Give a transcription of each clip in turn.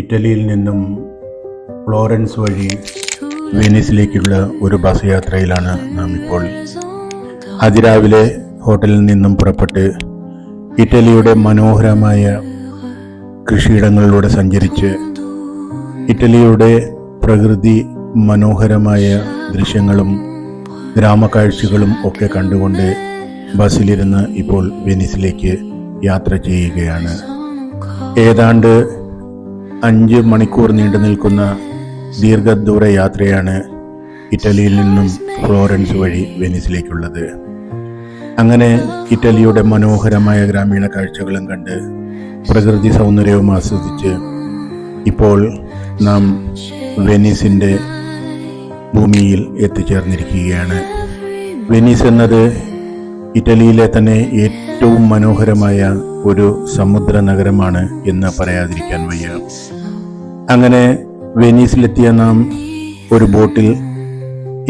ഇറ്റലിയിൽ നിന്നും ഫ്ലോറൻസ് വഴി വെനീസിലേക്കുള്ള ഒരു ബസ് യാത്രയിലാണ് നാം ഇപ്പോൾ. അതിരാവിലെ ഹോട്ടലിൽ നിന്നും പുറപ്പെട്ട് ഇറ്റലിയുടെ മനോഹരമായ കൃഷിയിടങ്ങളിലൂടെ സഞ്ചരിച്ച് ഇറ്റലിയുടെ പ്രകൃതി മനോഹരമായ ദൃശ്യങ്ങളും ഗ്രാമക്കാഴ്ചകളും ഒക്കെ കണ്ടുകൊണ്ട് ബസ്സിലിരുന്ന് ഇപ്പോൾ വെനീസിലേക്ക് യാത്ര ചെയ്യുകയാണ്. ഏതാണ്ട് 5 മണിക്കൂർ നീണ്ടു നിൽക്കുന്ന ദീർഘദൂര യാത്രയാണ് ഇറ്റലിയിൽ നിന്നും ഫ്ലോറൻസ് വഴി വെനീസിലേക്കുള്ളത്. അങ്ങനെ ഇറ്റലിയുടെ മനോഹരമായ ഗ്രാമീണ കാഴ്ചകളും കണ്ട് പ്രകൃതി സൗന്ദര്യവും ആസ്വദിച്ച് ഇപ്പോൾ നാം വെനീസിൻ്റെ ഭൂമിയിൽ എത്തിച്ചേർന്നിരിക്കുകയാണ്. വെനീസ് എന്നത് ഇറ്റലിയിലെ തന്നെ ഏറ്റവും മനോഹരമായ ഒരു സമുദ്ര നഗരമാണ് എന്ന് പറയാതിരിക്കാൻ വയ്യ. അങ്ങനെ വെനീസിലെത്തിയ നാം ഒരു ബോട്ടിൽ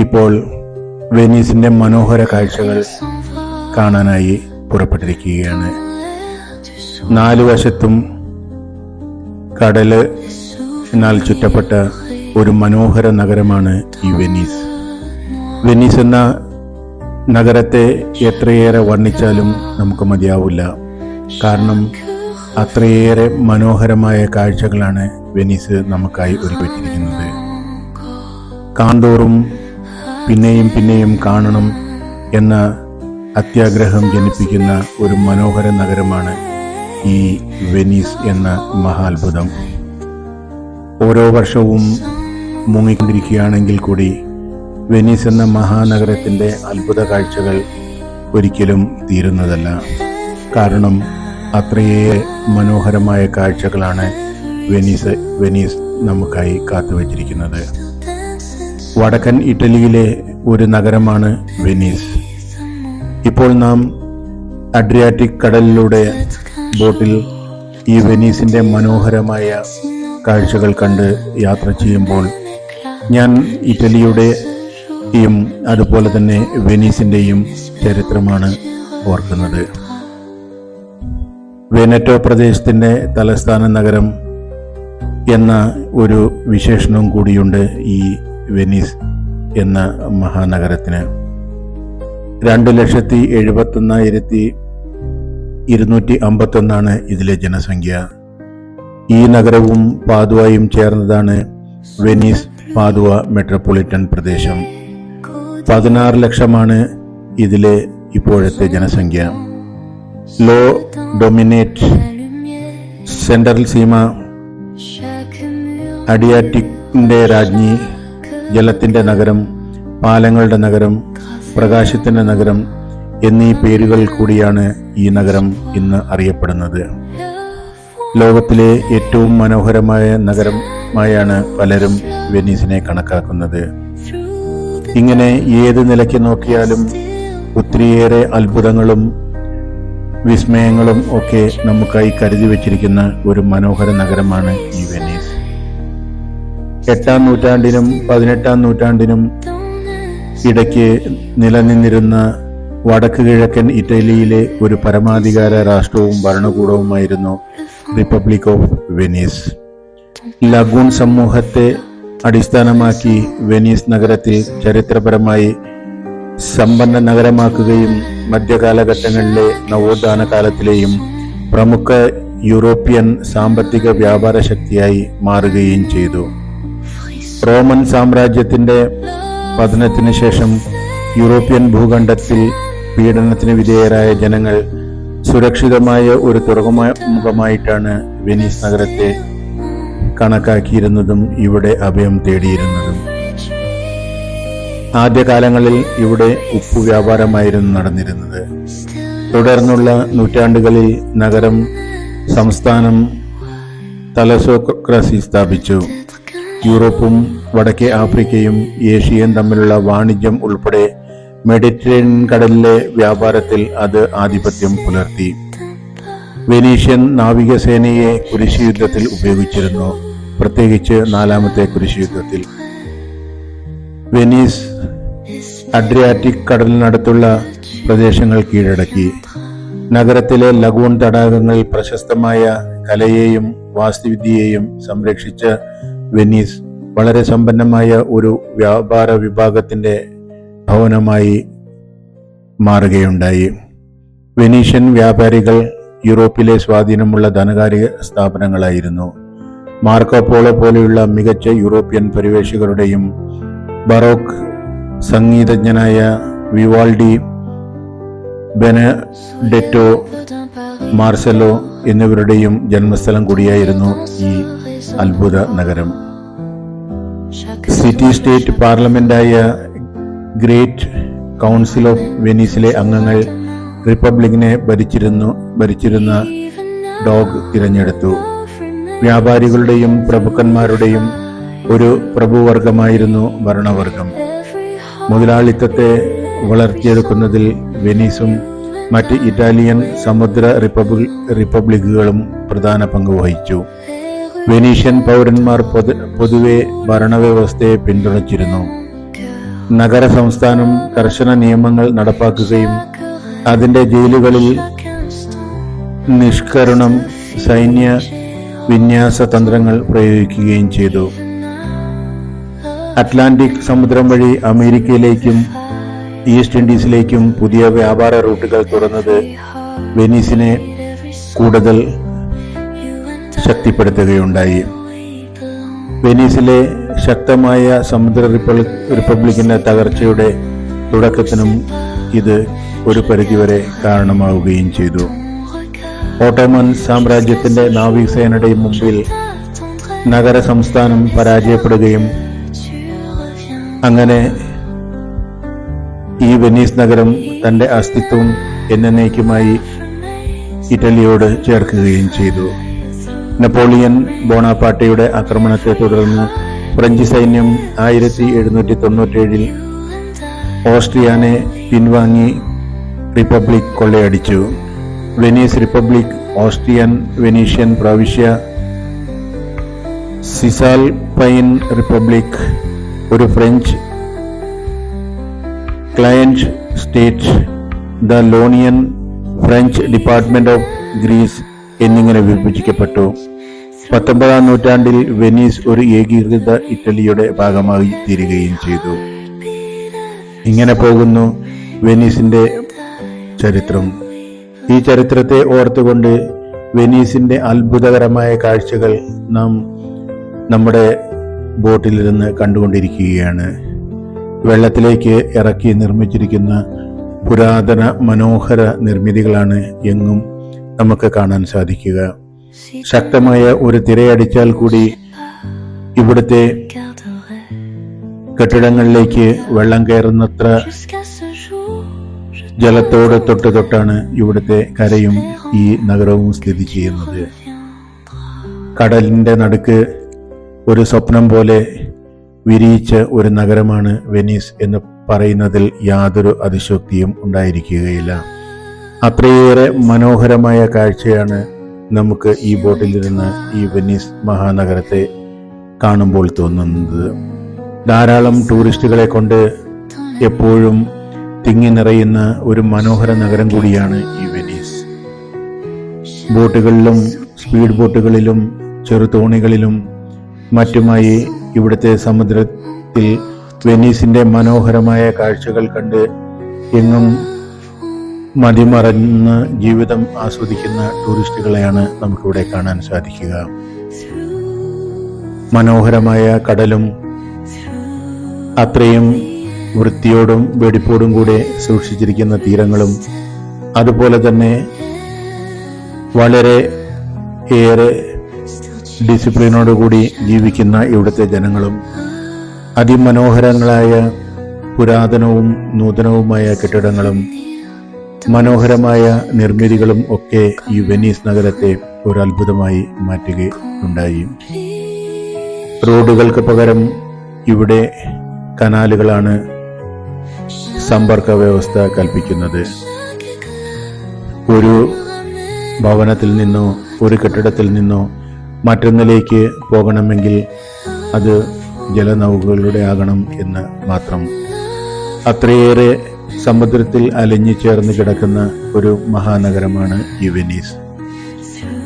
ഇപ്പോൾ വെനീസിൻ്റെ മനോഹര കാഴ്ചകൾ കാണാനായി പുറപ്പെട്ടിരിക്കുകയാണ്. 4 വശത്തും കടലിനാൽ ചുറ്റപ്പെട്ട ഒരു മനോഹര നഗരമാണ് ഈ വെനീസ്. വെനീസ് എന്ന നഗരത്തെ എത്രയേറെ വർണ്ണിച്ചാലും നമുക്ക് മതിയാവില്ല. കാരണം അത്രയേറെ മനോഹരമായ കാഴ്ചകളാണ് വെനീസ് നമുക്കായി ഒരുക്കിവെച്ചിരിക്കുന്നത്. കാണുന്തോറും പിന്നെയും പിന്നെയും കാണണം എന്ന അത്യാഗ്രഹം ജനിപ്പിക്കുന്ന ഒരു മനോഹര നഗരമാണ് ഈ വെനീസ് എന്ന മഹാത്ഭുതം. ഓരോ വർഷവും മുങ്ങിക്കൊണ്ടിരിക്കുകയാണെങ്കിൽ കൂടി വെനീസ് എന്ന മഹാനഗരത്തിൻ്റെ അത്ഭുത കാഴ്ചകൾ ഒരിക്കലും തീരുന്നതല്ല. കാരണം അത്രയേറെ മനോഹരമായ കാഴ്ചകളാണ് വെനീസ് നമുക്കായി കാത്തുവച്ചിരിക്കുന്നത്. വടക്കൻ ഇറ്റലിയിലെ ഒരു നഗരമാണ് വെനീസ്. ഇപ്പോൾ നാം അഡ്രിയാറ്റിക് കടലിലൂടെ ബോട്ടിൽ ഈ വെനീസിൻ്റെ മനോഹരമായ കാഴ്ചകൾ കണ്ട് യാത്ര ചെയ്യുമ്പോൾ ഞാൻ ഇറ്റലിയുടെയും അതുപോലെ തന്നെ വെനീസിൻ്റെയും ചരിത്രമാണ് ഓർക്കുന്നത്. വെനറ്റോ പ്രദേശത്തിൻ്റെ തലസ്ഥാന നഗരം എന്ന ഒരു വിശേഷണവും കൂടിയുണ്ട് ഈ വെനീസ് എന്ന മഹാനഗരത്തിന്. 2,71,251 ഇതിലെ ജനസംഖ്യ. ഈ നഗരവും പാദുവയും ചേർന്നതാണ് വെനീസ് പാദുവ മെട്രോപൊളിറ്റൻ പ്രദേശം. 16 ലക്ഷമാണ് ഇതിലെ ഇപ്പോഴത്തെ ജനസംഖ്യ. ലോ ഡൊമിനേറ്റ്, സെൻട്രൽ സീമ, അഡിയാറ്റിക്കിൻ്റെ രാജ്ഞി, ജലത്തിൻ്റെ നഗരം, പാലങ്ങളുടെ നഗരം, പ്രകാശത്തിൻ്റെ നഗരം എന്നീ പേരുകൾ കൂടിയാണ് ഈ നഗരം ഇന്ന് അറിയപ്പെടുന്നത്. ലോകത്തിലെ ഏറ്റവും മനോഹരമായ നഗരമായാണ് പലരും വെനീസിനെ കണക്കാക്കുന്നത്. ഇങ്ങനെ ഏത് നിലയ്ക്ക് നോക്കിയാലും ഒത്തിരിയേറെ അത്ഭുതങ്ങളും വിസ്മയങ്ങളും ഒക്കെ നമുക്കായി കരുതി വച്ചിരിക്കുന്ന ഒരു മനോഹര നഗരമാണ് ഈ വെനീസ്. 8-ാം നൂറ്റാണ്ടിനും 18-ാം നൂറ്റാണ്ടിനും ഇടയ്ക്ക് നിലനിന്നിരുന്ന വടക്ക് കിഴക്കൻ ഇറ്റലിയിലെ ഒരു പരമാധികാര രാഷ്ട്രവും ഭരണകൂടവുമായിരുന്നു റിപ്പബ്ലിക് ഓഫ് വെനീസ്. ലഗൂൺ സമൂഹത്തെ അടിസ്ഥാനമാക്കി വെനീസ് നഗരത്തെ ചരിത്രപരമായി സമ്പന്ന നഗരമാക്കുകയും മധ്യകാലഘട്ടങ്ങളിലെ നവോത്ഥാന കാലത്തിലെയും പ്രമുഖ യൂറോപ്യൻ സാമ്പത്തിക വ്യാപാര ശക്തിയായി മാറുകയും ചെയ്തു. റോമൻ സാമ്രാജ്യത്തിൻ്റെ പതനത്തിന് ശേഷം യൂറോപ്യൻ ഭൂഖണ്ഡത്തിൽ പീഡനത്തിന് വിധേയരായ ജനങ്ങൾ സുരക്ഷിതമായ ഒരു തുറമുഖമായിട്ടാണ് വെനീസ് നഗരത്തെ കണക്കാക്കിയിരുന്നതും ഇവിടെ അഭയം തേടിയിരുന്നതും. ആദ്യകാലങ്ങളിൽ ഇവിടെ ഉപ്പു വ്യാപാരമായിരുന്നു നടന്നിരുന്നത്. തുടർന്നുള്ള നൂറ്റാണ്ടുകളിൽ നഗരം സംസ്ഥാനം തലസോക്രസി സ്ഥാപിച്ചു. യൂറോപ്പും വടക്കേ ആഫ്രിക്കയും ഏഷ്യയും തമ്മിലുള്ള വാണിജ്യം ഉൾപ്പെടെ മെഡിറ്ററേനിയൻ കടലിലെ വ്യാപാരത്തിൽ അത് ആധിപത്യം പുലർത്തി. വെനീഷ്യൻ നാവികസേനയെ കുരിശുയുദ്ധത്തിൽ ഉപയോഗിച്ചിരുന്നു, പ്രത്യേകിച്ച് 4ാമത്തെ കുരിശുയുദ്ധത്തിൽ. വെനീസ് അഡ്രിയാറ്റിക് കടലിനടുത്തുള്ള പ്രദേശങ്ങൾ കീഴടക്കി. നഗരത്തിലെ ലഗൂൺ തടാകങ്ങൾ പ്രശസ്തമായ കലയെയും വാസ്തുവിദ്യയെയും സംരക്ഷിച്ച വെനീസ് വളരെ സമ്പന്നമായ ഒരു വ്യാപാര വിഭാഗത്തിന്റെ ഭവനമായി മാറുകയുണ്ടായി. വെനീഷ്യൻ വ്യാപാരികൾ യൂറോപ്പിലെ സ്വാധീനമുള്ള ധനകാര്യ സ്ഥാപനങ്ങളായിരുന്നു. മാർക്കോ പോളോ പോലെയുള്ള മികച്ച യൂറോപ്യൻ പരിവേഷകരുടെയും ബറോക്ക് സംഗീതജ്ഞനായ വിവാൾഡി, ബെനഡെറ്റോ, മാർസലോ എന്നിവരുടെയും ജന്മസ്ഥലം കൂടിയായിരുന്നു ഈ അത്ഭുത നഗരം. സിറ്റി സ്റ്റേറ്റ് പാർലമെന്റായ ഗ്രേറ്റ് കൗൺസിൽ ഓഫ് വെനീസിലെ അംഗങ്ങൾ റിപ്പബ്ലിക്കിനെ ഭരിച്ചിരുന്ന ഡോഗ് തിരഞ്ഞെടുത്തു. വ്യാപാരികളുടെയും പ്രഭുക്കന്മാരുടെയും ഒരു പ്രഭുവർഗമായിരുന്നു ഭരണവർഗം. മുതലാളിത്തത്തെ വളർത്തിയെടുക്കുന്നതിൽ വെനീസും മറ്റ് ഇറ്റാലിയൻ സമുദ്ര റിപ്പബ്ലിക്കുകളും പ്രധാന പങ്ക് വഹിച്ചു. വെനീഷ്യൻ പൗരന്മാർ പൊതുവെ ഭരണവ്യവസ്ഥയെ പിന്തുണച്ചിരുന്നു. നഗര സംസ്ഥാനം കർശന നിയമങ്ങൾ നടപ്പാക്കുകയും അതിന്റെ ജയിലുകളിൽ നിഷ്കരുണം സൈന്യ വിന്യാസ തന്ത്രങ്ങൾ പ്രയോഗിക്കുകയും ചെയ്തു. അറ്റ്ലാന്റിക് സമുദ്രം വഴി അമേരിക്കയിലേക്കും ഈസ്റ്റ് ഇൻഡീസിലേക്കും പുതിയ വ്യാപാര റൂട്ടുകൾ തുറന്നത് വെനീസിനെ കൂടുതൽ ശക്തിപ്പെടുത്തുകയുണ്ടായി. വെനീസിലെ ശക്തമായ സമുദ്ര റിപ്പബ്ലിക്കിന്റെ തകർച്ചയുടെ തുടക്കത്തിനും ഇത് ഒരു പരിധിവരെ കാരണമാവുകയും ചെയ്തു. ഓട്ടോമൻ സാമ്രാജ്യത്തിന്റെ നാവികസേനയുടെ മുമ്പിൽ നഗര സംസ്ഥാനം പരാജയപ്പെടുകയും അങ്ങനെ ഈ വെനീസ് നഗരം തന്റെ അസ്തിത്വം എന്നേക്കുമായി ഇറ്റലിയോട് ചേർക്കുകയും ചെയ്തു. നെപ്പോളിയൻ ബോണാപ്പാർട്ടയുടെ ആക്രമണത്തെ തുടർന്ന് ഫ്രഞ്ച് സൈന്യം 1797 ഓസ്ട്രിയനെ പിൻവാങ്ങി റിപ്പബ്ലിക് കൊള്ളയടിച്ചു. വെനീസ് റിപ്പബ്ലിക് ഓസ്ട്രിയൻ വെനീഷ്യൻ പ്രവിശ്യ, സിസാൽപൈൻ റിപ്പബ്ലിക്, ഒരു French client state, the Ionian French department of Greece എന്നിങ്ങനെ വിഭജിക്കപ്പെട്ടു. 19-ാം നൂറ്റാണ്ടിൽ വെനീസ് ഒരു ഏകീകൃത ഇറ്റലിയുടെ ഭാഗമായി തീരുകയും ചെയ്തു. ഇങ്ങനെ പോകുന്നു വെനീസിന്റെ ചരിത്രം. ഈ ചരിത്രത്തെ ഓർത്തുകൊണ്ട് വെനീസിന്റെ അത്ഭുതകരമായ കാഴ്ചകൾ നാം നമ്മുടെ ബോട്ടിലിരുന്ന് കണ്ടുകൊണ്ടിരിക്കുകയാണ്. വെള്ളത്തിലേക്ക് ഇറക്കി നിർമ്മിച്ചിരിക്കുന്ന പുരാതന മനോഹര നിർമ്മിതികളാണ് എങ്ങും നമുക്ക് കാണാൻ സാധിക്കുക. ശക്തമായ ഒരു തിരയടിച്ചാൽ കൂടി ഇവിടുത്തെ കെട്ടിടങ്ങളിലേക്ക് വെള്ളം കയറുന്നത്ര ജലത്തോട് തൊട്ടാണ് ഇവിടുത്തെ കരയും ഈ നഗരവും സ്ഥിതി ചെയ്യുന്നത്. കടലിന്റെ നടുക്ക് ഒരു സ്വപ്നം പോലെ വിരിയിച്ച ഒരു നഗരമാണ് വെനീസ് എന്ന് പറയുന്നതിൽ യാതൊരു അതിശയോക്തിയും ഉണ്ടായിരിക്കുകയില്ല. അത്രയേറെ മനോഹരമായ കാഴ്ചയാണ് നമുക്ക് ഈ ബോട്ടിലിരുന്ന് ഈ വെനീസ് മഹാനഗരത്തെ കാണുമ്പോൾ തോന്നുന്നത്. ധാരാളം ടൂറിസ്റ്റുകളെ കൊണ്ട് എപ്പോഴും തിങ്ങി നിറയുന്ന ഒരു മനോഹര നഗരം കൂടിയാണ് ഈ വെനീസ്. ബോട്ടുകളിലും സ്പീഡ് ബോട്ടുകളിലും ചെറുതോണികളിലും മറ്റുമായി ഇവിടുത്തെ സമുദ്രത്തിൽ വെനീസിന്റെ മനോഹരമായ കാഴ്ചകൾ കണ്ട് എങ്ങും മതിമറന്ന് ജീവിതം ആസ്വദിക്കുന്ന ടൂറിസ്റ്റുകളെയാണ് നമുക്കിവിടെ കാണാൻ സാധിക്കുക. മനോഹരമായ കടലും അത്രയും വൃത്തിയോടും വെടിപ്പോടും കൂടെ സൂക്ഷിച്ചിരിക്കുന്ന തീരങ്ങളും അതുപോലെ തന്നെ വളരെ ഏറെ ഡിസിപ്ലിനോടുകൂടി ജീവിക്കുന്ന ഇവിടുത്തെ ജനങ്ങളും അതിമനോഹരങ്ങളായ പുരാതനവും നൂതനവുമായ കെട്ടിടങ്ങളും മനോഹരമായ നിർമ്മിതികളും ഒക്കെ ഈ വെനീസ് നഗരത്തെ ഒരു അത്ഭുതമായി മാറ്റുകയുണ്ടായി. റോഡുകൾക്ക് പകരം ഇവിടെ കനാലുകളാണ് സമ്പർക്ക വ്യവസ്ഥ കൽപ്പിക്കുന്നത്. ഒരു ഭവനത്തിൽ നിന്നോ ഒരു കെട്ടിടത്തിൽ നിന്നോ മറ്റൊന്നിലേക്ക് പോകണമെങ്കിൽ അത് ജലനൗകകളുടെ ആകണം എന്ന് മാത്രം. അത്രയേറെ സമുദ്രത്തിൽ അലിഞ്ഞു ചേർന്ന് കിടക്കുന്ന ഒരു മഹാനഗരമാണ് ഈ വെനീസ്.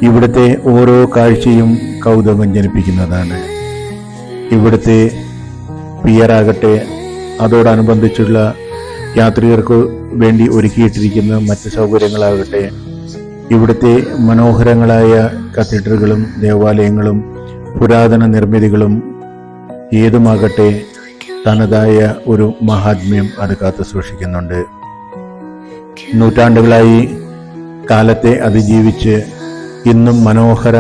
ഇവിടുത്തെ ഓരോ കാഴ്ചയും കൗതുകം ജനിപ്പിക്കുന്നതാണ്. ഇവിടുത്തെ പിയറാകട്ടെ, അതോടനുബന്ധിച്ചുള്ള യാത്രികർക്ക് വേണ്ടി ഒരുക്കിയിട്ടിരിക്കുന്ന മറ്റ് സൗകര്യങ്ങളാകട്ടെ, ഇവിടുത്തെ മനോഹരങ്ങളായ കത്തീഡ്രലുകളും ദേവാലയങ്ങളും പുരാതന നിർമ്മിതികളും ഏതുമാകട്ടെ, തനതായ ഒരു മഹാത്മ്യം അത് കാത്തു സൂക്ഷിക്കുന്നുണ്ട്. നൂറ്റാണ്ടുകളായി കാലത്തെ അതിജീവിച്ച് ഇന്നും മനോഹര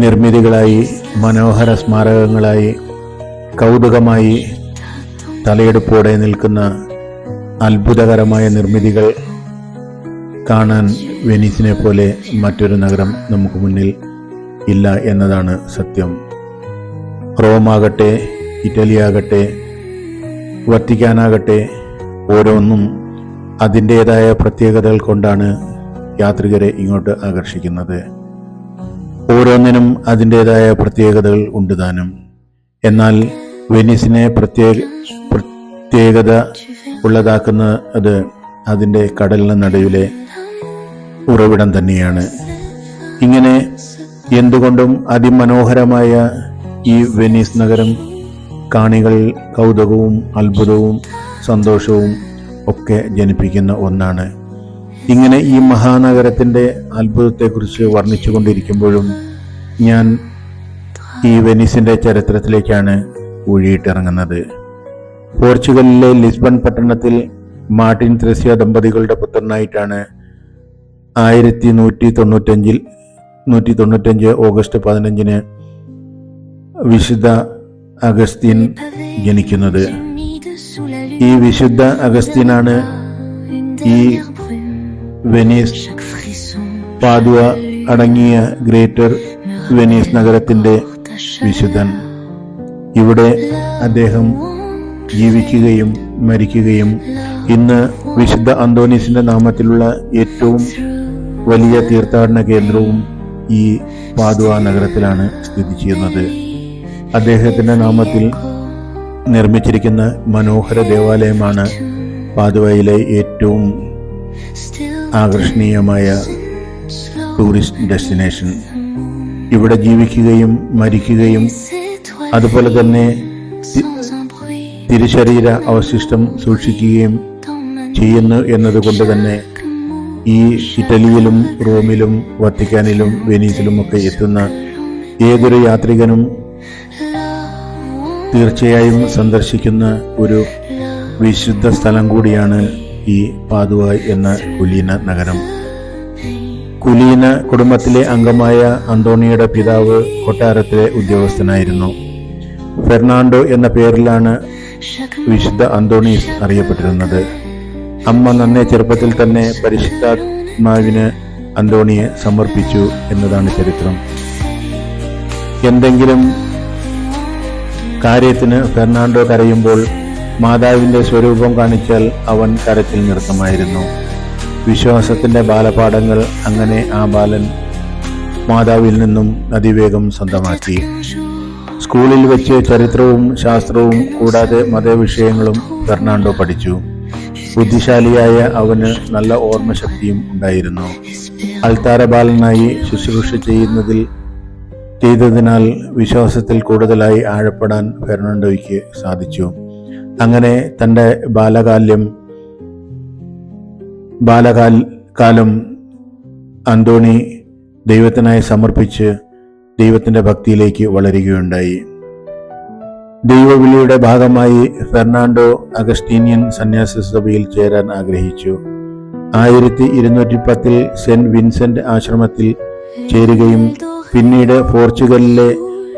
നിർമ്മിതികളായി, മനോഹര സ്മാരകങ്ങളായി, കൗതുകമായി തലയെടുപ്പോടെ നിൽക്കുന്ന അത്ഭുതകരമായ നിർമ്മിതികൾ കാണാൻ വെനീസിനെ പോലെ മറ്റൊരു നഗരം നമുക്ക് മുന്നിൽ ഇല്ല എന്നതാണ് സത്യം. റോമാകട്ടെ, ഇറ്റലിയാകട്ടെ, വത്തിക്കാനാകട്ടെ, ഓരോന്നും അതിൻ്റേതായ പ്രത്യേകതകൾ കൊണ്ടാണ് യാത്രികരെ ഇങ്ങോട്ട് ആകർഷിക്കുന്നത്. ഓരോന്നിനും അതിൻ്റേതായ പ്രത്യേകതകൾ ഉണ്ട് താനും. എന്നാൽ വെനീസിനെ പ്രത്യേകത ഉള്ളതാക്കുന്ന അത് അതിൻ്റെ കടലിന് നടുവിലെ ഉറവിടം തന്നെയാണ്. ഇങ്ങനെ എന്തുകൊണ്ടും അതിമനോഹരമായ ഈ വെനീസ് നഗരം കാണികൾ കൗതുകവും അത്ഭുതവും സന്തോഷവും ഒക്കെ ജനിപ്പിക്കുന്ന ഒന്നാണ്. ഇങ്ങനെ ഈ മഹാനഗരത്തിൻ്റെ അത്ഭുതത്തെക്കുറിച്ച് വർണ്ണിച്ചുകൊണ്ടിരിക്കുമ്പോഴും ഞാൻ ഈ വെനീസിൻ്റെ ചരിത്രത്തിലേക്കാണ് ഊഴിയിട്ടിറങ്ങുന്നത്. പോർച്ചുഗലിലെ ലിസ്ബൺ പട്ടണത്തിൽ മാർട്ടിൻ ത്രേസ്യ ദമ്പതികളുടെ പുത്രനായിട്ടാണ് 1195 ഓഗസ്റ്റ് 15 വിശുദ്ധ അഗസ്തീൻ ജനിക്കുന്നത്. ഈ വിശുദ്ധ അഗസ്തീനാണ് ഈ വെനീസ്, പാദുവ അടങ്ങിയ ഗ്രേറ്റർ വെനീസ് നഗരത്തിൻ്റെ വിശുദ്ധൻ. ഇവിടെ അദ്ദേഹം ജീവിക്കുകയും മരിക്കുകയും ഇന്ന് വിശുദ്ധ അന്തോണീസിന്റെ നാമത്തിലുള്ള ഏറ്റവും വലിയ തീർത്ഥാടന കേന്ദ്രവും ഈ പാദുവ നഗരത്തിലാണ് സ്ഥിതി ചെയ്യുന്നത്. അദ്ദേഹത്തിന്റെ നാമത്തിൽ നിർമ്മിച്ചിരിക്കുന്ന മനോഹര ദേവാലയമാണ് പാദുവയിലെ ഏറ്റവും ആകർഷണീയമായ ടൂറിസ്റ്റ് ഡെസ്റ്റിനേഷൻ. ഇവിടെ ജീവിക്കുകയും മരിക്കുകയും അതുപോലെ തന്നെ തിരുശരീര അവശിഷ്ടം സൂക്ഷിക്കുകയും ചെയ്യുന്നു എന്നതുകൊണ്ട് തന്നെ ഈ ഇറ്റലിയിലും റോമിലും വത്തിക്കാനിലും വെനീസിലുമൊക്കെ എത്തുന്ന ഏതൊരു യാത്രികനും തീർച്ചയായും സന്ദർശിക്കുന്ന ഒരു വിശുദ്ധ സ്ഥലം കൂടിയാണ് ഈ പാദുവ എന്ന കുലീന നഗരം. കുലീന കുടുംബത്തിലെ അംഗമായ അന്തോണിയുടെ പിതാവ് കൊട്ടാരത്തിലെ ഉദ്യോഗസ്ഥനായിരുന്നു. ഫെർണാണ്ടോ എന്ന പേരിലാണ് വിശുദ്ധ അന്തോണീസ് അറിയപ്പെട്ടിരുന്നത്. അമ്മ നന്നേ ചെറുപ്പത്തിൽ തന്നെ പരിശുദ്ധാത്മാവിന് അന്തോണിയെ സമർപ്പിച്ചു എന്നതാണ് ചരിത്രം. എന്തെങ്കിലും കാര്യത്തിന് ഫെർണാണ്ടോ കരയുമ്പോൾ മാതാവിന്റെ സ്വരൂപം കാണിച്ചാൽ അവൻ കരച്ചിൽ നിർത്തുമായിരുന്നു. വിശ്വാസത്തിന്റെ ബാലപാഠങ്ങൾ അങ്ങനെ ആ ബാലൻ മാതാവിൽ നിന്നും അതിവേഗം സ്വന്തമാക്കി. സ്കൂളിൽ വെച്ച് ചരിത്രവും ശാസ്ത്രവും കൂടാതെ മതവിഷയങ്ങളും ഫെർണാണ്ടോ പഠിച്ചു. ബുദ്ധിശാലിയായ അവന് നല്ല ഓർമ്മശക്തിയും ഉണ്ടായിരുന്നു. അൾത്താര ബാലനായി ശുശ്രൂഷ ചെയ്തതിനാൽ വിശ്വാസത്തിൽ കൂടുതലായി ആഴപ്പെടാൻ ഫെർണാണ്ടോയ്ക്ക് സാധിച്ചു. അങ്ങനെ തൻ്റെ ബാലകാലം അന്തോണി ദൈവത്തിനായി സമർപ്പിച്ച് ദൈവത്തിൻ്റെ ഭക്തിയിലേക്ക് വളരുകയുണ്ടായി. ദൈവവിളിയുടെ ഭാഗമായി ഫെർണാണ്ടോ അഗസ്റ്റീനിയൻ സന്യാസ സഭയിൽ ചേരാൻ ആഗ്രഹിച്ചു. 1210 സെന്റ് വിൻസെന്റ് ആശ്രമത്തിൽ ചേരുകയും പിന്നീട് പോർച്ചുഗലിലെ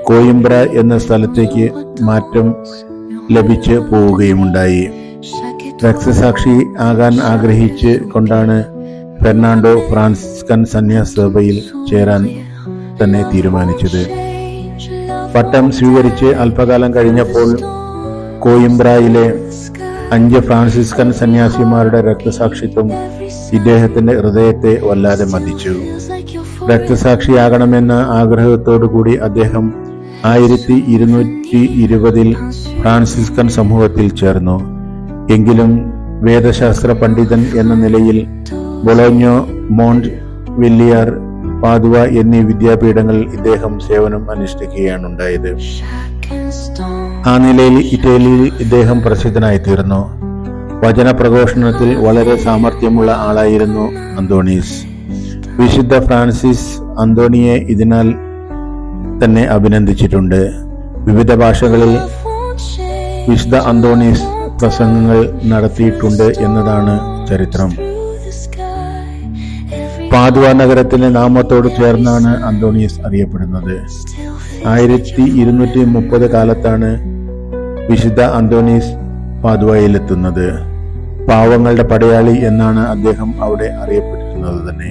കോയിംബ്ര എന്ന സ്ഥലത്തേക്ക് മാറ്റം ലഭിച്ച് പോവുകയുമുണ്ടായി. രക്തസാക്ഷി ആകാൻ ആഗ്രഹിച്ച് കൊണ്ടാണ് ഫെർണാണ്ടോ ഫ്രാൻസിസ്കൻ സന്യാസ സഭയിൽ ചേരാൻ തന്നെ തീരുമാനിച്ചത്. പട്ടം സ്വീകരിച്ച് അല്പകാലം കഴിഞ്ഞപ്പോൾ കോയിംബ്രയിലെ 5 ഫ്രാൻസിസ്കൻ സന്യാസിമാരുടെ രക്തസാക്ഷിത്വം ഇദ്ദേഹത്തിന്റെ ഹൃദയത്തെ വല്ലാതെ മതിച്ചു. രക്തസാക്ഷിയാകണമെന്ന ആഗ്രഹത്തോടുകൂടി അദ്ദേഹം 1220 ഫ്രാൻസിസ്കൻ സമൂഹത്തിൽ ചേർന്നു. എങ്കിലും വേദശാസ്ത്ര പണ്ഡിതൻ എന്ന നിലയിൽ ബൊളോഞ്ഞോ, മോണ്ട് വില്ലിയാർ, പാദുവ എന്നീ വിദ്യാപീഠങ്ങളിൽ ഇദ്ദേഹം സേവനം അനുഷ്ഠിക്കുകയാണുണ്ടായത്. ആ നിലയിൽ ഇറ്റലിയിൽ ഇദ്ദേഹം പ്രസിദ്ധനായി തീർന്നു. വചനപ്രഘോഷണത്തിൽ വളരെ സാമർഥ്യമുള്ള ആളായിരുന്നു അന്തോണീസ്. വിശുദ്ധ ഫ്രാൻസിസ് അന്തോണിയെ ഇതിനാൽ തന്നെ അഭിനന്ദിച്ചിട്ടുണ്ട്. വിവിധ ഭാഷകളിൽ വിശുദ്ധ അന്തോണീസ് പ്രസംഗങ്ങൾ നടത്തിയിട്ടുണ്ട് എന്നതാണ് ചരിത്രം. പാദുവ നഗരത്തിലെ നാമത്തോട് ചേർന്നാണ് അന്തോണീസ് അറിയപ്പെടുന്നത്. 1230 കാലത്താണ് വിശുദ്ധ അന്തോണീസ് പാദുവയിലെത്തുന്നത്. പാവങ്ങളുടെ പടയാളി എന്നാണ് അദ്ദേഹം അവിടെ അറിയപ്പെട്ടിരുന്നത് തന്നെ.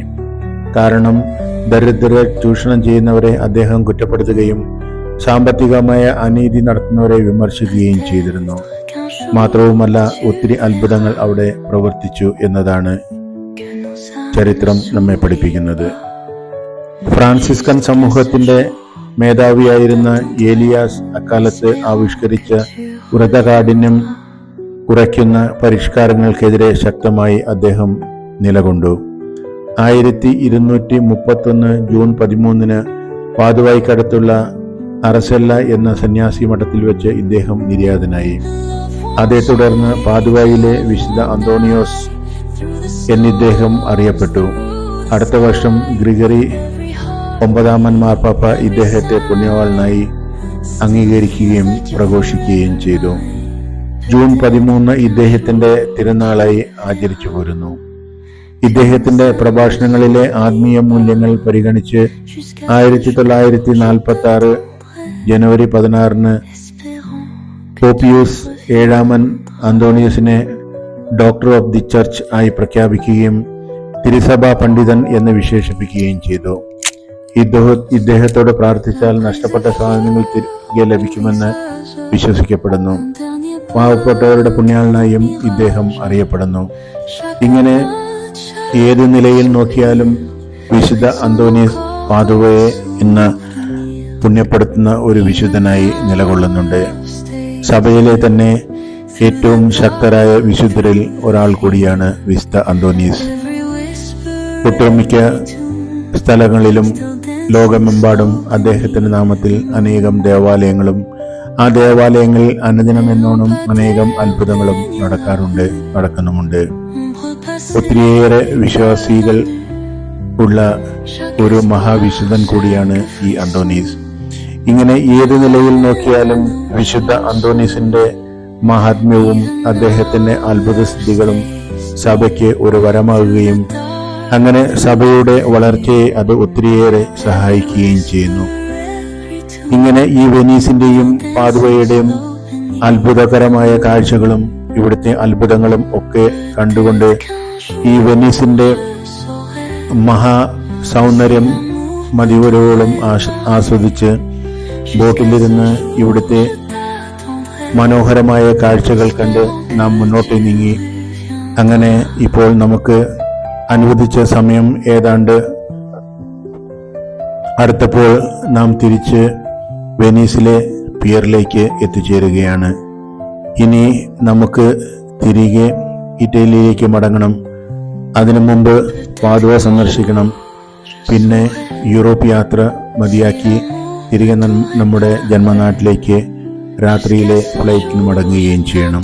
കാരണം ദരിദ്രരെ ചൂഷണം ചെയ്യുന്നവരെ അദ്ദേഹം കുറ്റപ്പെടുത്തുകയും സാമ്പത്തികമായ അനീതി നടത്തുന്നവരെ വിമർശിക്കുകയും ചെയ്തിരുന്നു. മാത്രവുമല്ല, ഒത്തിരി അത്ഭുതങ്ങൾ അവിടെ പ്രവർത്തിച്ചു എന്നതാണ് ചരിത്രം നമ്മെ പഠിപ്പിക്കുന്നത്. ഫ്രാൻസിസ്കൻ സമൂഹത്തിന്റെ മേധാവിയായിരുന്ന ഏലിയാസ് അക്കാലത്ത് ആവിഷ്കരിച്ച വ്രതകാഠിന്യം കുറയ്ക്കുന്ന പരിഷ്കാരങ്ങൾക്കെതിരെ ശക്തമായി അദ്ദേഹം നിലകൊണ്ടു. 1231 ജൂൺ 13 പാദുവയ്ക്കടുത്തുള്ള അറസെല്ല എന്ന സന്യാസി മഠത്തിൽ വെച്ച് ഇദ്ദേഹം നിര്യാതനായി. അതേ തുടർന്ന് പാദുവയിലെ വിശുദ്ധ അന്തോണിയോസ് എന്നിദ്ദേഹം അറിയപ്പെട്ടു. അടുത്ത വർഷം ഗ്രിഗറി 9 മാർപ്പാപ്പ ഇദ്ദേഹത്തെ പുണ്യവാളനായി അംഗീകരിക്കുകയും പ്രഘോഷിക്കുകയും ചെയ്തു. ജൂൺ 13 ഇദ്ദേഹത്തിന്റെ തിരുനാളായി ആചരിച്ചു പോരുന്നു. ഇദ്ദേഹത്തിന്റെ പ്രഭാഷണങ്ങളിലെ ആത്മീയ മൂല്യങ്ങൾ പരിഗണിച്ച് 1946 ജനുവരി 16 പോപ്പിയൂസ് 7 അന്തോണിയസിനെ ഡോക്ടർ ഓഫ് ദി ചർച്ച് ആയി പ്രഖ്യാപിക്കുകയും തിരുസഭാ പണ്ഡിതൻ എന്ന് വിശേഷിപ്പിക്കുകയും ചെയ്തു. ഇദ്ദേഹത്തോട് പ്രാർത്ഥിച്ചാൽ നഷ്ടപ്പെട്ട സാധനങ്ങൾ തിരികെ ലഭിക്കുമെന്ന് വിശ്വസിക്കപ്പെടുന്നു. പാവപ്പെട്ടവരുടെ പുണ്യാളനായും ഇദ്ദേഹം അറിയപ്പെടുന്നു. ഇങ്ങനെ ഏത് നിലയിൽ നോക്കിയാലും വിശുദ്ധ അന്തോണീസ് പാദുവയെ ഇന്ന് പുണ്യപ്പെടുത്തുന്ന ഒരു വിശുദ്ധനായി നിലകൊള്ളുന്നുണ്ട്. സഭയിലെ തന്നെ ഏറ്റവും ശക്തരായ വിശുദ്ധരിൽ ഒരാൾ കൂടിയാണ് വിശുദ്ധ അന്തോണീസ്. ഒട്ടുമിക്ക സ്ഥലങ്ങളിലും ലോകമെമ്പാടും അദ്ദേഹത്തിന്റെ നാമത്തിൽ അനേകം ദേവാലയങ്ങളും ആ ദേവാലയങ്ങളിൽ അനുദിനമെന്നോണം അനേകം അത്ഭുതങ്ങളും നടക്കുന്നുമുണ്ട്. ഒത്തിരിയേറെ വിശ്വാസികൾ ഉള്ള ഒരു മഹാവിശുദ്ധൻ കൂടിയാണ് ഈ അന്തോണീസ്. ഇങ്ങനെ ഏത് നിലയിൽ നോക്കിയാലും വിശുദ്ധ അന്തോണീസിന്റെ മഹാത്മ്യവും അദ്ദേഹത്തിന്റെ അത്ഭുതസിദ്ധികളും സഭയ്ക്ക് ഒരു വരമാകുകയും അങ്ങനെ സഭയുടെ വളർച്ചയെ അത് ഒത്തിരിയേറെ സഹായിക്കുകയും ചെയ്യുന്നു. ഇങ്ങനെ ഈ വെനീസിന്റെയും പാദുവയുടെയും അത്ഭുതകരമായ കാഴ്ചകളും ഇവിടുത്തെ അത്ഭുതങ്ങളും ഒക്കെ കണ്ടുകൊണ്ട് ഈ വെനീസിന്റെ മഹാസൗന്ദര്യം മതിവരോളം ആസ്വദിച്ച് ബോട്ടിലിരുന്ന് ഇവിടുത്തെ മനോഹരമായ കാഴ്ചകൾ കണ്ട് നാം മുന്നോട്ട് നീങ്ങി. അങ്ങനെ ഇപ്പോൾ നമുക്ക് അനുവദിച്ച സമയം ഏതാണ്ട് അടുത്തപ്പോൾ നാം തിരിച്ച് വെനീസിലെ പിയറിലേക്ക് എത്തിച്ചേരുകയാണ്. ഇനി നമുക്ക് തിരികെ ഇറ്റലിയിലേക്ക് മടങ്ങണം. അതിനു മുമ്പ് പാദുവ സന്ദർശിക്കണം. പിന്നെ യൂറോപ്പ് യാത്ര മതിയാക്കി തിരികെ നമ്മുടെ ജന്മനാട്ടിലേക്ക് രാത്രിയിലെ ഫ്ലൈറ്റിന് മടങ്ങുകയും ചെയ്യണം.